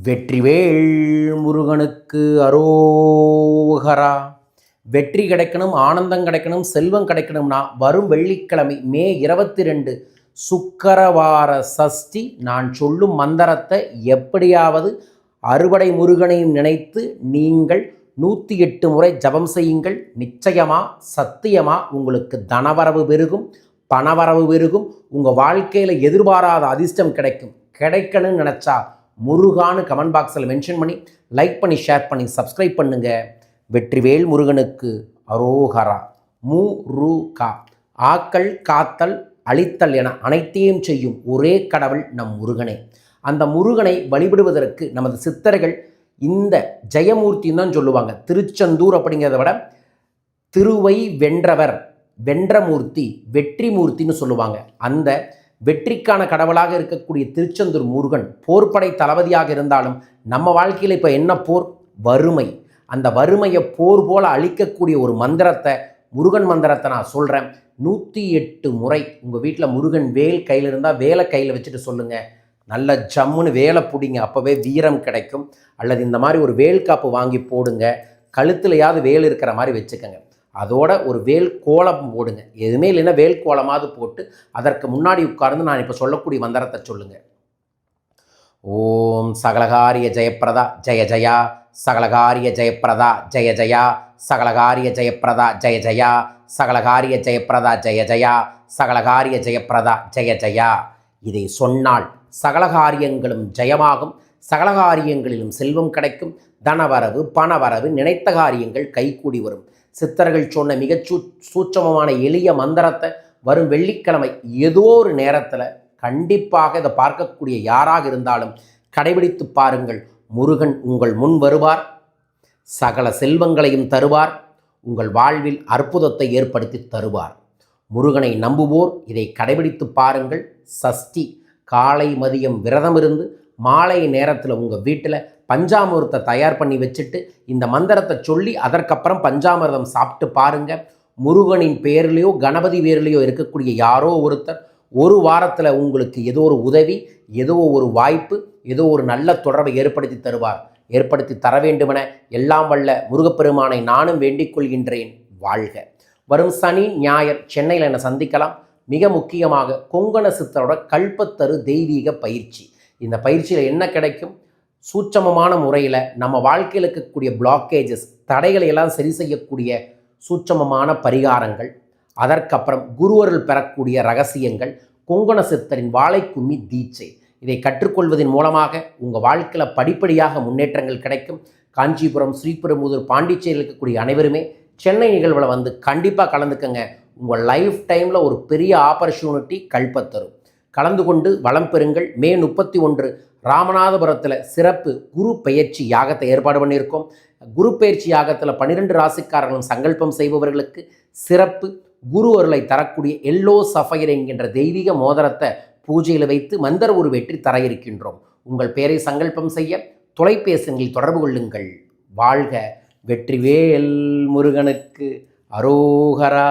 வெற்றிவேல் முருகனுக்கு அரோகரா. வெற்றி கிடைக்கணும், ஆனந்தம் கிடைக்கணும், செல்வம் கிடைக்கணும்னா வரும் வெள்ளிக்கிழமை மே 22 சுக்கரவார சஷ்டி நான் சொல்லும் மந்திரத்தை எப்படியாவது அறுபடை முருகனையும் நினைத்து நீங்கள் 108 முறை ஜபம் செய்யுங்கள். நிச்சயமா சத்தியமா உங்களுக்கு தனவரவு பெருகும், பணவரவு பெருகும். உங்கள் வாழ்க்கையில் எதிர்பாராத அதிர்ஷ்டம் கிடைக்கணும்னு நினச்சா முருகான்னு கமெண்ட் பாக்ஸில் மென்ஷன் பண்ணி லைக் பண்ணி ஷேர் பண்ணி சப்ஸ்கிரைப் பண்ணுங்கள். வெற்றிவேல் முருகனுக்கு அரோகரா. முருகா. ஆக்கல் காத்தல் அழித்தல் என அனைத்தையும் செய்யும் ஒரே கடவுள் நம் முருகனே. அந்த முருகனை வழிபடுவதற்கு நமது சித்தர்கள் இந்த ஜெயமூர்த்தின்னு தான் சொல்லுவாங்க. திருச்செந்தூர் அப்படிங்கிறத விட திருவை வென்றவர், வென்றமூர்த்தி, வெற்றி மூர்த்தின்னு சொல்லுவாங்க. அந்த வெற்றிக்கான கடவுளாக இருக்கக்கூடிய திருச்செந்தூர் முருகன் போர்ப்படை தளபதியாக இருந்தாலும் நம்ம வாழ்க்கையில் இப்போ என்ன போர்? வறுமை. அந்த வறுமையை போர் போல அழிக்கக்கூடிய ஒரு மந்திரத்தை, முருகன் மந்திரத்தை நான் சொல்கிறேன். 108 முறை உங்கள் வீட்டில் முருகன் வேல் கையில் இருந்தால் வேலை கையில் வச்சுட்டு சொல்லுங்கள். நல்ல ஜம்முன்னு வேலை பிடிங்க, அப்போவே வீரம் கிடைக்கும். அல்லது இந்த மாதிரி ஒரு வேல் காப்பு வாங்கி போடுங்க, கழுத்துலையாவது வேல் இருக்கிற மாதிரி வச்சுக்கோங்க. அதோட ஒரு வேல் கோலம் போடுங்க. எதுவுமே இல்லைன்னா வேல் கோலமாவது போட்டு அதற்கு முன்னாடி உட்கார்ந்து நான் இப்போ சொல்லக்கூடிய மந்திரத்தை சொல்லுங்கள். ஓம் சகலகாரிய ஜெயப்பிரதா ஜெய ஜயா, சகலகாரிய ஜெயப்பிரதா ஜெய ஜயா, சகலகாரிய ஜெயப்பிரதா ஜெய ஜயா, சகலகாரிய ஜெயப்பிரதா ஜெய ஜயா, சகலகாரிய ஜெயப்பிரதா ஜெய ஜயா. இதை சொன்னால் சகலகாரியங்களும் ஜெயமாகும், சகலகாரியங்களிலும் செல்வம் கிடைக்கும், தனவரவு பணவரவு, நினைத்த காரியங்கள் கைகூடி வரும். சித்தர்கள் சொன்ன மிகச் சூட்சமமான எளிய மந்திரத்தை வரும் வெள்ளிக்கிழமை ஏதோ ஒரு நேரத்தில் கண்டிப்பாக இதை பார்க்கக்கூடிய யாராக இருந்தாலும் கடைபிடித்து பாருங்கள். முருகன் உங்கள் முன் வருவார், சகல செல்வங்களையும் தருவார், உங்கள் வாழ்வில் அற்புதத்தை ஏற்படுத்தி தருவார். முருகனை நம்புவோர் இதை கடைபிடித்து பாருங்கள். சஷ்டி காலை மதியம் விரதம் இருந்து மாலை நேரத்தில் உங்கள் வீட்டில் பஞ்சாமிர்தத்தை தயார் பண்ணி வச்சுட்டு இந்த மந்திரத்தை சொல்லி அதற்கப்புறம் பஞ்சாமிர்தம் சாப்பிட்டு பாருங்கள். முருகனின் பேர்லேயோ கணபதி பேர்லேயோ இருக்கக்கூடிய யாரோ ஒருத்தர் ஒரு வாரத்தில் உங்களுக்கு ஏதோ ஒரு உதவி, ஏதோ ஒரு வாய்ப்பு, ஏதோ ஒரு நல்ல தொடர்பை ஏற்படுத்தி தருவார். ஏற்படுத்தி தர வேண்டுமென எல்லாம் வல்ல முருகப்பெருமானை நானும் வேண்டிக் கொள்கின்றேன். வாழ்க. வரும் சனி ஞாயிறு சென்னையில் என்னை சந்திக்கலாம். மிக முக்கியமாக கொங்கண சித்தரோட கல்பத்தரு தெய்வீக பயிற்சி. இந்த பயிற்சியில் என்ன கிடைக்கும்? சூட்சமமான முறையில் நம்ம வாழ்க்கையில் இருக்கக்கூடிய பிளாக்கேஜஸ், தடைகளை எல்லாம் சரி செய்யக்கூடிய சூட்சமமான பரிகாரங்கள், அதற்கப்புறம் குருவருள் பெறக்கூடிய ரகசியங்கள், கொங்கண சித்தரின் வாழைக்கும்மி தீட்சை. இதை கற்றுக்கொள்வதன் மூலமாக உங்கள் வாழ்க்கையில் படிப்படியாக முன்னேற்றங்கள் கிடைக்கும். காஞ்சிபுரம், ஸ்ரீபெரும்புதூர், பாண்டிச்சேரியில் இருக்கக்கூடிய அனைவருமே சென்னை நிகழ்வில் வந்து கண்டிப்பாக கலந்துக்கங்க. உங்கள் லைஃப் டைமில் ஒரு பெரிய ஆப்பர்ச்சுனிட்டி கல்பத்தரும். கலந்து கொண்டு வளம் பெறுங்கள். மே 31 ராமநாதபுரத்தில் சிறப்பு குரு பெயர்ச்சி யாகத்தை ஏற்பாடு பண்ணியிருக்கோம். குரு பெயர்ச்சி யாகத்தில் 12 ராசிக்காரர்களும் சங்கல்பம் செய்பவர்களுக்கு சிறப்பு குரு அருளை தரக்கூடிய எல்லோ சஃபயர் என்கின்ற தெய்வீக மோதிரத்தை பூஜையில் வைத்து மந்திர உருவேற்றி தர இருக்கின்றோம். உங்கள் பெயரை சங்கல்பம் செய்ய தொலைபேசிகளில் தொடர்பு கொள்ளுங்கள். வாழ்க. வெற்றிவேல் முருகனுக்கு அரோகரா.